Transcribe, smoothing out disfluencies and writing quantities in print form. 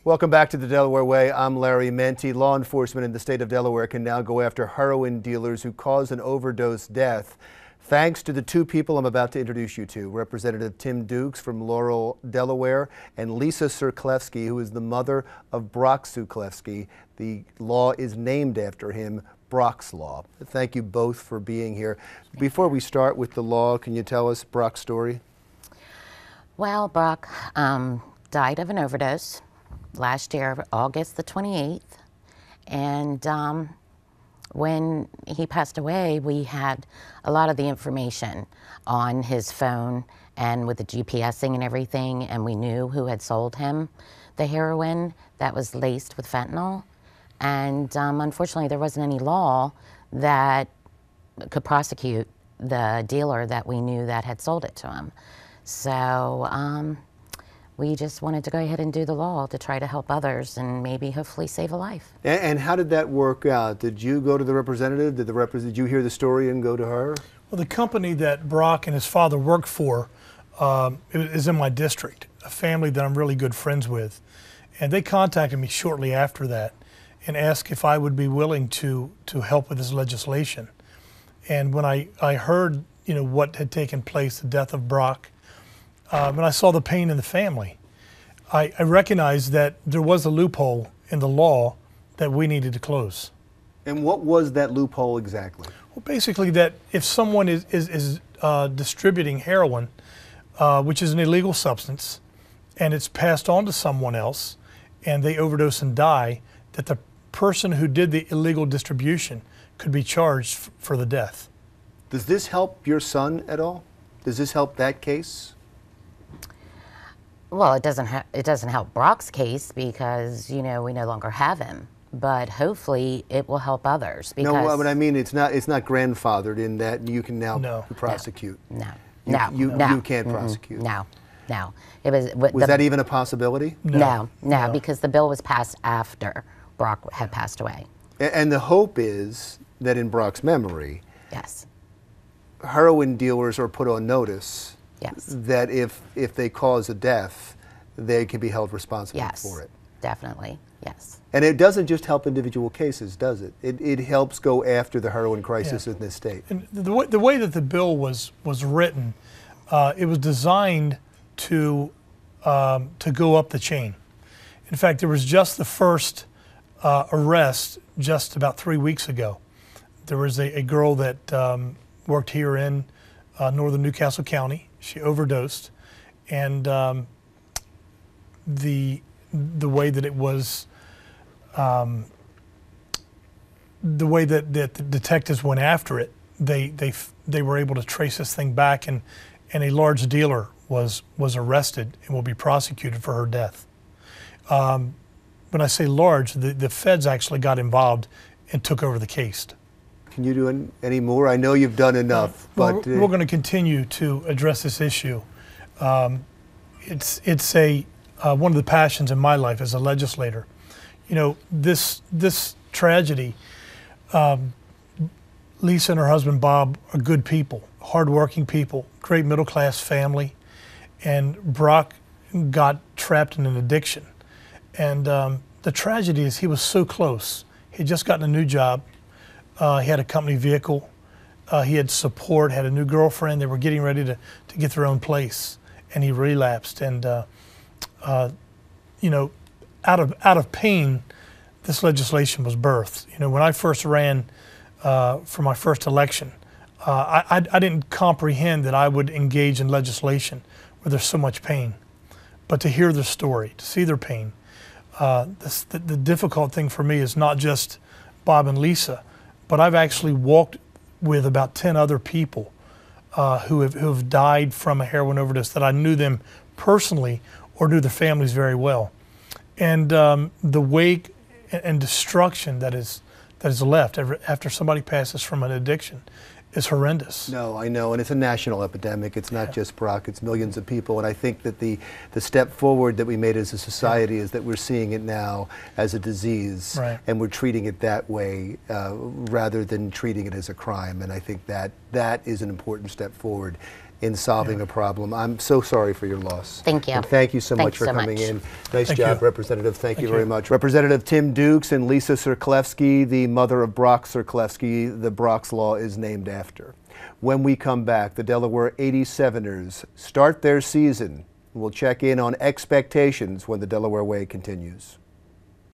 Welcome back to the Delaware Way. I'm Larry Mendte. Law enforcement in the state of Delaware can now go after heroin dealers who cause an overdose death, thanks to the two people I'm about to introduce you to, Representative Tim Dukes from Laurel, Delaware, and Lisa Cerklefskie, who is the mother of Brock Cerklefskie. The law is named after him, Brock's Law. Thank you both for being here. Before we start with the law, can you tell us Brock's story? Well, Brock died of an overdose last year, August the 28th. And when he passed away, we had a lot of the information on his phone and with the GPSing and everything, and we knew who had sold him the heroin that was laced with fentanyl. And unfortunately, there wasn't any law that could prosecute the dealer that we knew that had sold it to him. So we just wanted to go ahead and do the law to try to help others and maybe hopefully save a life. And how did that work out? Did you go to the representative? Did you hear the story and go to her? Well, the company that Brock and his father worked for is in my district, a family that I'm really good friends with. And they contacted me shortly after that and asked if I would be willing to help with this legislation. And when I heard, what had taken place, the death of Brock, and I saw the pain in the family, I recognized that there was a loophole in the law that we needed to close. And what was that loophole exactly? Well, basically that if someone is distributing heroin, which is an illegal substance, and it's passed on to someone else, and they overdose and die, that the person who did the illegal distribution could be charged for the death. Does this help your son at all? Does this help that case? Well, it doesn't help Brock's case because, we no longer have him. But hopefully it will help others. Because no, but I mean, it's not grandfathered in that you can now prosecute. You can't prosecute. No. It was that even a possibility? No, because the bill was passed after Brock had passed away. And the hope is that in Brock's memory, yes, heroin dealers are put on notice. Yes. That if they cause a death, they can be held responsible for it. Definitely, yes. And it doesn't just help individual cases, does it? It helps go after the heroin crisis in this state. And the way that the bill was written, it was designed to go up the chain. In fact, there was just the first arrest just about 3 weeks ago. There was a girl that worked here in northern Newcastle County. She overdosed, and the way that it was, the way that the detectives went after it, they were able to trace this thing back, and a large dealer was arrested and will be prosecuted for her death. When I say large, the feds actually got involved and took over the case. Can you do any more? I know you've done enough, but we're going to continue to address this issue. It's one of the passions in my life as a legislator. This tragedy. Lisa and her husband Bob are good people, hardworking people, great middle class family, and Brock got trapped in an addiction. And the tragedy is he was so close. He had just gotten a new job. He had a company vehicle. He had support, had a new girlfriend. They were getting ready to get their own place, and he relapsed. And out of pain, this legislation was birthed. When I first ran for my first election, I didn't comprehend that I would engage in legislation where there's so much pain. But to hear their story, to see their pain, the difficult thing for me is not just Bob and Lisa, but I've actually walked with about 10 other people who have died from a heroin overdose that I knew them personally or knew their families very well. And the wake and destruction that is left after somebody passes from an addiction is horrendous. No, I know, and it's a national epidemic. It's not just Brock, it's millions of people, and I think that the step forward that we made as a society is that we're seeing it now as a disease, and we're treating it that way rather than treating it as a crime, and I think that is an important step forward in solving a problem. I'm so sorry for your loss. Thank you. And thank you so much Thanks for so coming much. in. Nice Thank job, you. Representative. Thank you very much. Representative Tim Dukes and Lisa Cerklefskie, the mother of Brock Cerklefskie, the Brock's Law is named after. When we come back, the Delaware 87ers start their season. We'll check in on expectations when the Delaware Way continues.